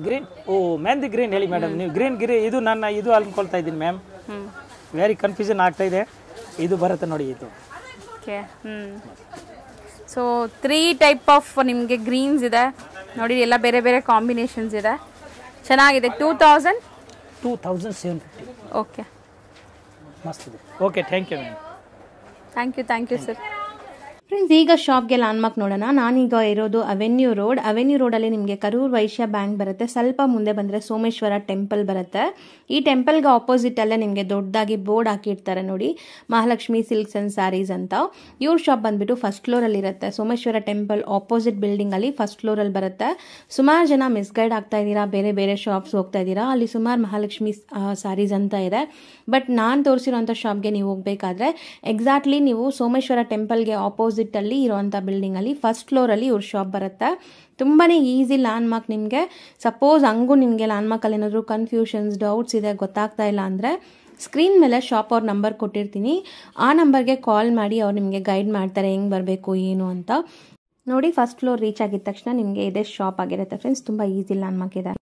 ಗ್ರೀನ್, ಓ ಮೆಹಂದಿ ಗ್ರೀನ್ ಹೇಳಿ ಮೇಡಮ್ ನೀವು. ಗ್ರೀನ್ ಇದು ನನ್ನ ಇದು ಅನ್ಕೊಳ್ತಾ ಇದ್ದೀನಿ ಮ್ಯಾಮ್, ವೆರಿ ಕನ್ಫ್ಯೂಷನ್ ಆಗ್ತಾ ಇದೆ. ಇದು ಬರುತ್ತೆ ನೋಡಿ ಇದು. ಓಕೆ, ಸೊ 3 ಟೈಪ್ ಆಫ್ ನಿಮಗೆ ಗ್ರೀನ್ಸ್ ಇದೆ ನೋಡಿ, ಎಲ್ಲ ಬೇರೆ ಬೇರೆ ಕಾಂಬಿನೇಷನ್ಸ್ ಇದೆ, ಚೆನ್ನಾಗಿದೆ. 2750. ಓಕೆ, ಮಸ್ತ್ ಇದೆ. Okay, thank you ma'am. Thank you sir. Friends, ಈಗ ಶಾಪ್ಗೆ ಲ್ಯಾಂಡ್ಮಾರ್ಕ್ ನೋಡೋಣ. ನಾನೀಗ ಇರೋದು ಅವೆನ್ಯೂ ರೋಡಲ್ಲಿ ನಿಮಗೆ ಕರೂರ್ ವೈಶ್ಯ ಬ್ಯಾಂಕ್ ಬರುತ್ತೆ. ಸ್ವಲ್ಪ ಮುಂದೆ ಬಂದರೆ ಸೋಮೇಶ್ವರ ಟೆಂಪಲ್ ಬರುತ್ತೆ. ಈ ಟೆಂಪಲ್ಗೆ ಆಪೋಸಿಟ್ ಅಲ್ಲೇ ನಿಮಗೆ ದೊಡ್ಡದಾಗಿ ಬೋರ್ಡ್ ಹಾಕಿರ್ತಾರೆ ನೋಡಿ, ಮಹಾಲಕ್ಷ್ಮಿ ಸಿಲ್ಕ್ಸ್ ಅಂಡ್ ಸ್ಯಾರೀಸ್ ಅಂತ. ಇವ್ರ ಶಾಪ್ ಬಂದ್ಬಿಟ್ಟು ಫಸ್ಟ್ ಫ್ಲೋರಲ್ಲಿ ಇರುತ್ತೆ. ಸೋಮೇಶ್ವರ ಟೆಂಪಲ್ ಆಪೋಸಿಟ್ ಬಿಲ್ಡಿಂಗ್ ಅಲ್ಲಿ ಫಸ್ಟ್ ಫ್ಲೋರಲ್ಲಿ ಬರುತ್ತೆ. ಸುಮಾರು ಜನ ಮಿಸ್ಗೈಡ್ ಆಗ್ತಾ ಇದ್ದೀರಾ, ಬೇರೆ ಬೇರೆ ಶಾಪ್ಸ್ ಹೋಗ್ತಾ ಇದ್ದೀರಾ. ಅಲ್ಲಿ ಸುಮಾರು ಮಹಾಲಕ್ಷ್ಮಿ ಸ್ಯಾರೀಸ್ ಅಂತ ಇದೆ. ಬಟ್ ನಾನು ತೋರಿಸಿರೋಂಥ ಶಾಪ್ಗೆ ನೀವು ಹೋಗಬೇಕಾದ್ರೆ ಎಕ್ಸಾಕ್ಟ್ಲಿ ನೀವು ಸೋಮೇಶ್ವರ ಟೆಂಪಲ್ಗೆ ಆಪೋಸಿಟ್ ಆಪೋಸಿಟಲ್ಲಿ ಇರೋವಂಥ ಬಿಲ್ಡಿಂಗಲ್ಲಿ ಫಸ್ಟ್ ಫ್ಲೋರಲ್ಲಿ ಇವ್ರ ಶಾಪ್ ಬರುತ್ತೆ. ತುಂಬಾ ಈಸಿ ಲ್ಯಾಂಡ್ ಮಾರ್ಕ್ ನಿಮಗೆ. ಸಪೋಸ್ ಹಂಗೂ ನಿಮಗೆ ಲ್ಯಾಂಡ್ ಮಾರ್ಕಲ್ಲಿ ಏನಾದರೂ ಕನ್ಫ್ಯೂಷನ್ಸ್ ಡೌಟ್ಸ್ ಇದೆ ಗೊತ್ತಾಗ್ತಾ ಇಲ್ಲ ಅಂದರೆ ಸ್ಕ್ರೀನ್ ಮೇಲೆ ಶಾಪ್ ಅವ್ರ ನಂಬರ್ ಕೊಟ್ಟಿರ್ತೀನಿ, ಆ ನಂಬರ್ಗೆ ಕಾಲ್ ಮಾಡಿ ಅವ್ರು ನಿಮಗೆ ಗೈಡ್ ಮಾಡ್ತಾರೆ ಹೆಂಗೆ ಬರಬೇಕು ಏನು ಅಂತ. ನೋಡಿ ಫಸ್ಟ್ ಫ್ಲೋರ್ ರೀಚ್ ಆಗಿದ ತಕ್ಷಣ ನಿಮಗೆ ಇದೇ ಶಾಪ್ ಆಗಿರುತ್ತೆ ಫ್ರೆಂಡ್ಸ್. ತುಂಬ ಈಸಿ ಲ್ಯಾಂಡ್ ಮಾರ್ಕ್ ಇದೆ.